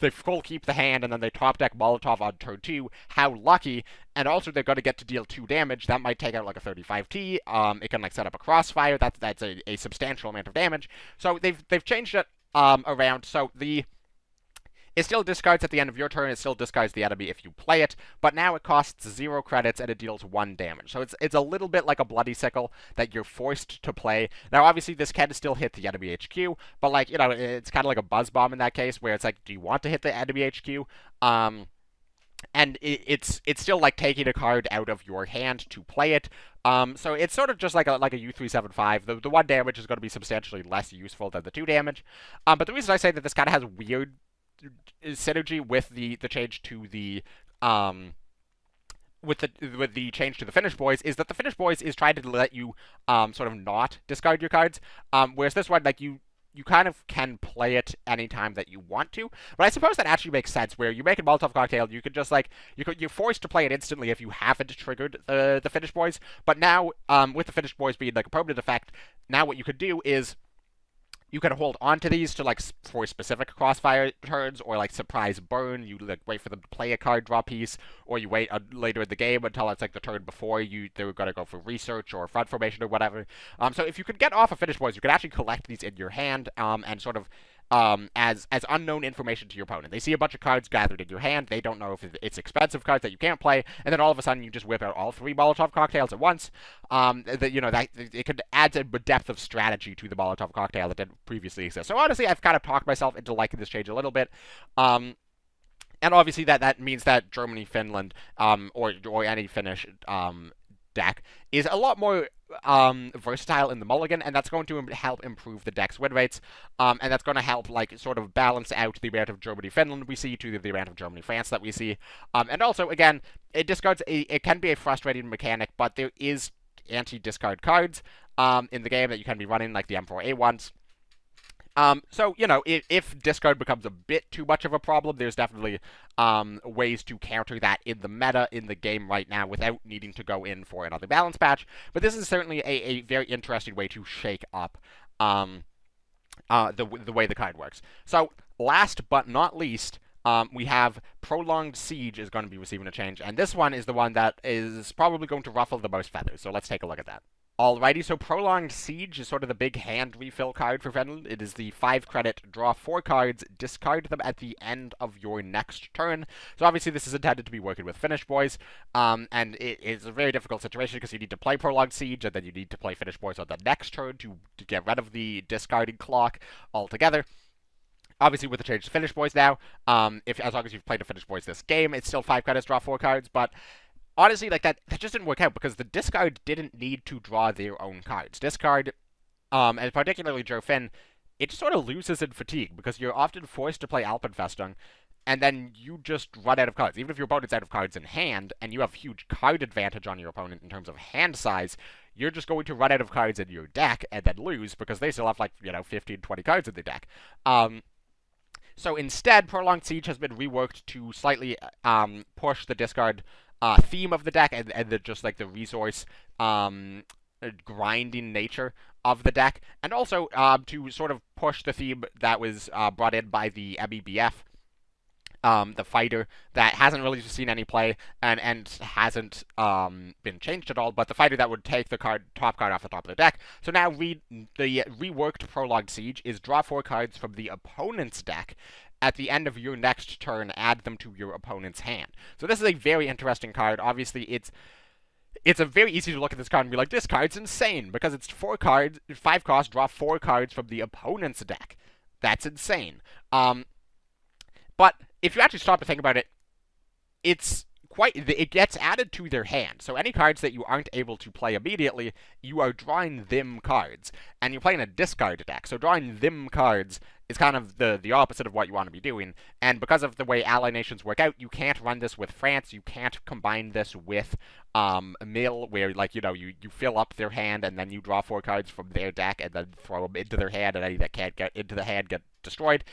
full keep the hand and then they top deck Molotov on turn 2. How lucky! And also they're going to get to deal 2 damage. That might take out like a 35T. It can like set up a crossfire. That's a substantial amount of damage. So they've changed it around. So it still discards at the end of your turn, it still discards the enemy if you play it, but now it costs 0 credits and it deals 1 damage. So it's a little bit like a Bloody Sickle that you're forced to play. Now obviously this can still hit the enemy HQ, but like, it's kind of like a Buzz Bomb in that case, where it's like, do you want to hit the enemy HQ? And it's still like taking a card out of your hand to play it. So it's sort of just like a U375. The 1 damage is going to be substantially less useful than the 2 damage. But the reason I say that this kind of has weird synergy with the change to the with the change to the Finnish boys is that the Finnish boys is trying to let you sort of not discard your cards, whereas this one, like, you kind of can play it anytime that you want to. But I suppose that actually makes sense, where you make a Molotov Cocktail, you could just like you're forced to play it instantly if you haven't triggered the Finnish boys. But now with the Finnish boys being like a permanent effect, now what you could do is You can hold on to these to like for specific crossfire turns, or like surprise burn. You like wait for them to play a card draw piece, or you wait later in the game until it's like the turn before they're gonna go for research or front formation or whatever. So if you could get off a Finish Boys, you could actually collect these in your hand, and sort of as unknown information to your opponent. They see a bunch of cards gathered in your hand. They don't know if it's expensive cards that you can't play, and then all of a sudden you just whip out all 3 Molotov cocktails at once. That it could add a depth of strategy to the Molotov cocktail that didn't previously exist. So honestly, I've kind of talked myself into liking this change a little bit. And obviously that means that Germany, Finland, or any Finnish deck is a lot more versatile in the mulligan, and that's going to help improve the deck's win rates, and that's going to help like sort of balance out the amount of Germany-Finland we see to the amount of Germany-France that we see. And also, again, it can be a frustrating mechanic, but there is anti-discard cards in the game that you can be running, like the M4A ones. So, if discard becomes a bit too much of a problem, there's definitely ways to counter that in the meta in the game right now without needing to go in for another balance patch. But this is certainly a very interesting way to shake up the way the card works. So, last but not least, we have Prolonged Siege is going to be receiving a change, and this one is the one that is probably going to ruffle the most feathers. So let's take a look at that. Alrighty, so Prolonged Siege is sort of the big hand refill card for Finland. It is the 5 credit, draw 4 cards, discard them at the end of your next turn. So obviously this is intended to be working with Finnish Boys, and it is a very difficult situation because you need to play Prolonged Siege, and then you need to play Finnish Boys on the next turn to get rid of the discarding clock altogether. Obviously, with the change to Finnish Boys now, as long as you've played a Finnish Boys this game, it's still 5 credits, draw 4 cards, but honestly, like that just didn't work out because the discard didn't need to draw their own cards. Discard, and particularly Joe Finn, it sort of loses in fatigue because you're often forced to play Alpenfestung, and then you just run out of cards. Even if your opponent's out of cards in hand, and you have huge card advantage on your opponent in terms of hand size, you're just going to run out of cards in your deck and then lose because they still have, like, 15, 20 cards in their deck. So instead, Prolonged Siege has been reworked to slightly push the discard theme of the deck and just like the resource grinding nature of the deck, and also to sort of push the theme that was brought in by the MEBF, the fighter that hasn't really seen any play and hasn't been changed at all, but the fighter that would take the top card off the top of the deck. So now the reworked Prolonged Siege is draw 4 cards from the opponent's deck. At the end of your next turn, add them to your opponent's hand. So this is a very interesting card. Obviously, it's a very easy to look at this card and be like, this card's insane, because it's 4 cards, 5 cost, draw 4 cards from the opponent's deck. That's insane. But if you actually stop to think about it, it gets added to their hand. So any cards that you aren't able to play immediately, you are drawing them cards. And you're playing a discard deck. So drawing them cards is kind of the opposite of what you want to be doing. And because of the way ally nations work out, you can't run this with France. You can't combine this with Mill, where, like, you fill up their hand and then you draw 4 cards from their deck and then throw them into their hand, and any that can't get into the hand get destroyed.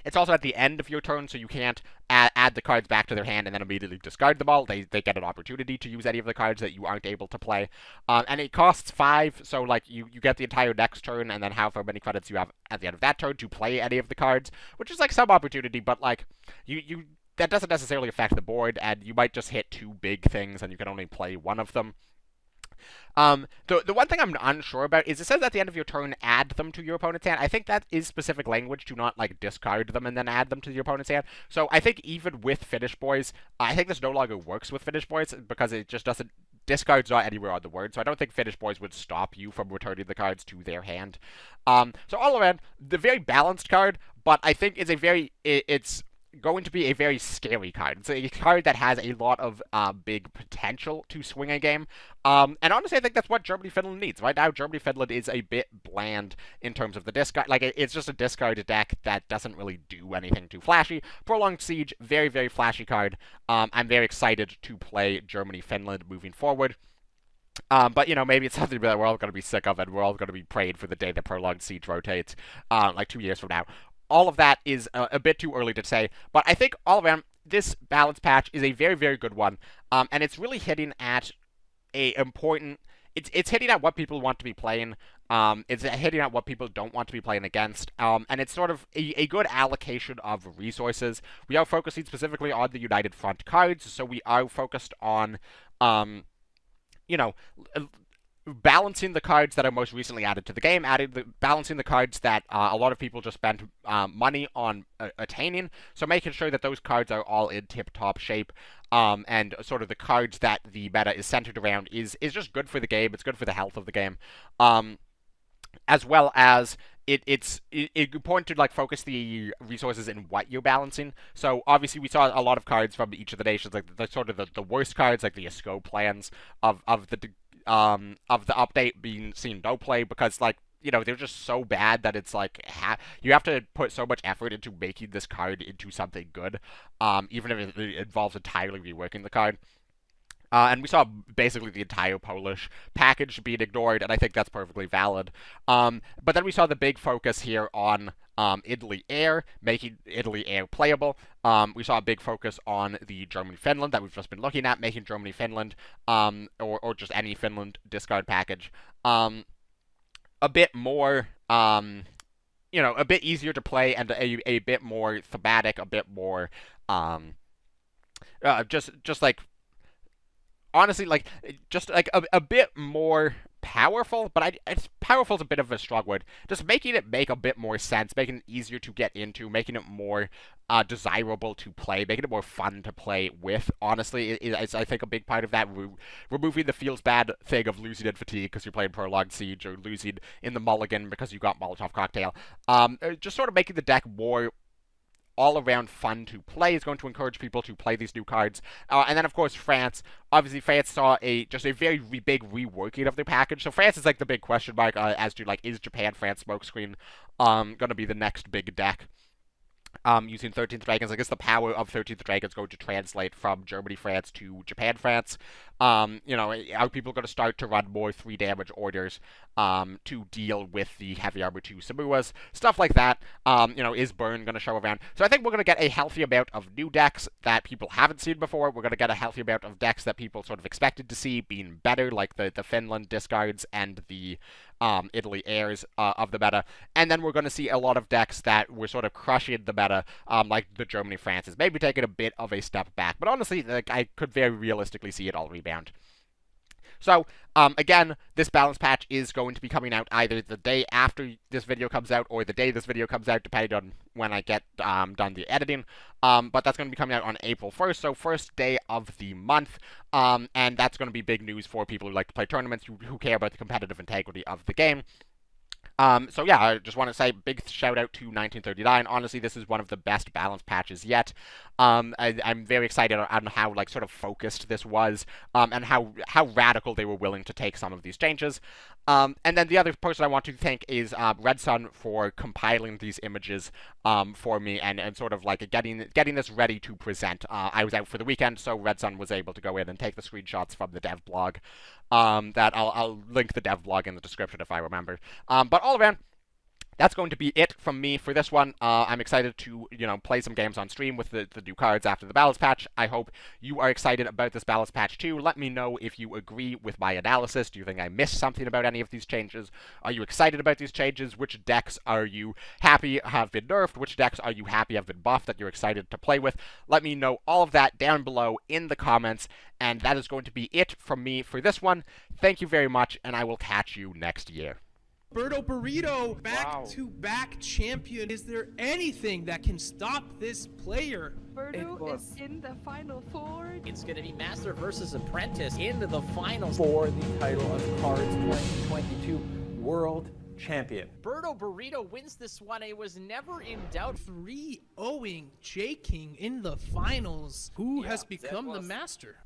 It's also at the end of your turn, so you can't add the cards back to their hand and then immediately discard them all. They get an opportunity to use any of the cards that you aren't able to play. And it costs 5, so like you get the entire next turn and then however many credits you have at the end of that turn to play any of the cards, which is like some opportunity, but like that doesn't necessarily affect the board, and you might just hit 2 big things and you can only play one of them. The one thing I'm unsure about is it says at the end of your turn, add them to your opponent's hand. I think that is specific language to not, like, discard them and then add them to your opponent's hand. So I think even with Finnish Boys, I think this no longer works with Finnish Boys because it just doesn't, discard's not anywhere on the word, so I don't think Finnish Boys would stop you from returning the cards to their hand. So all around, the very balanced card, but I think it's it's going to be a very scary card. It's a card that has a lot of big potential to swing a game. And honestly, I think that's what Germany-Finland needs. Right now, Germany-Finland is a bit bland in terms of the discard. Like, it's just a discard deck that doesn't really do anything too flashy. Prolonged Siege, very, very flashy card. I'm very excited to play Germany-Finland moving forward. But, maybe it's something that we're all going to be sick of, and we're all going to be praying for the day that Prolonged Siege rotates, like 2 years from now. All of that is a bit too early to say, but I think all around, this balance patch is a very, very good one, and it's really hitting at it's hitting at what people want to be playing, It's hitting at what people don't want to be playing against, and it's sort of a good allocation of resources. We are focusing specifically on the United Front cards, so we are focused on, you know, balancing the cards that are most recently added to the game, balancing the cards that a lot of people just spent money on attaining, so making sure that those cards are all in tip-top shape, and sort of the cards that the meta is centered around is just good for the game. It's good for the health of the game, as well as it's important to like focus the resources in what you're balancing. So obviously we saw a lot of cards from each of the nations, like the sort of the worst cards, like the Esco plans of the update being seen no play, because like, you know, they're just so bad that it's like you have to put so much effort into making this card into something good, even if it involves entirely reworking the card. And we saw basically the entire Polish package being ignored, and I think that's perfectly valid. But then we saw the big focus here on Italy Air, making Italy Air playable. We saw a big focus on the Germany-Finland that we've just been looking at, making Germany-Finland, or just any Finland discard package, a bit more, you know, a bit easier to play, and a bit more thematic, a bit more, just like, honestly, like, just like a bit more powerful, but powerful is a bit of a strong word. Just making it make a bit more sense, making it easier to get into, making it more desirable to play, making it more fun to play with. Honestly, is I think a big part of that. Removing the feels bad thing of losing in fatigue because you're playing prolonged siege, or losing in the mulligan because you got Molotov cocktail. Just sort of making the deck more all-around fun to play is going to encourage people to play these new cards. And then, of course, France. Obviously, France saw just a very big reworking of their package. So France is like the big question mark as to, like, is Japan-France Smokescreen going to be the next big deck? Using 13th Dragons, I guess the power of 13th Dragons going to translate from Germany France to Japan France. You know, are people going to start to run more 3 damage orders to deal with the heavy armor 2 Samuas? Stuff like that. You know, is Burn going to show around? So I think we're going to get a healthy amount of new decks that people haven't seen before. We're going to get a healthy amount of decks that people sort of expected to see being better, like the Finland discards and the Italy Airs of the meta. And then we're going to see a lot of decks that were sort of crushing the meta, like the Germany France's, maybe taking a bit of a step back. But honestly, like, I could very realistically see it all rebound. So, again, this balance patch is going to be coming out either the day after this video comes out or the day this video comes out, depending on when I get done the editing. But that's going to be coming out on April 1st, so first day of the month. And that's going to be big news for people who like to play tournaments, who care about the competitive integrity of the game. So yeah, I just want to say big shout out to 1939. Honestly, this is one of the best balance patches yet. I'm very excited on how, like, sort of focused this was, and how radical they were willing to take some of these changes. And then the other person I want to thank is Red Sun for compiling these images for me, and sort of like getting this ready to present. I was out for the weekend, so Red Sun was able to go in and take the screenshots from the dev blog. That I'll link the dev blog in the description if I remember. But all around, that's going to be it from me for this one. I'm excited to, you know, play some games on stream with the new cards after the balance patch. I hope you are excited about this balance patch too. Let me know if you agree with my analysis. Do you think I missed something about any of these changes? Are you excited about these changes? Which decks are you happy have been nerfed? Which decks are you happy have been buffed that you're excited to play with? Let me know all of that down below in the comments. And that is going to be it from me for this one. Thank you very much, and I will catch you next year. Birdo Burrito, back-to-back champion. Is there anything that can stop this player? Birdo is in the Final Four. It's going to be Master versus Apprentice into the finals for the title of Kards 2022 World Champion. Birdo Burrito wins this one. It was never in doubt. 3-0ing J King in the finals. Who has become the master?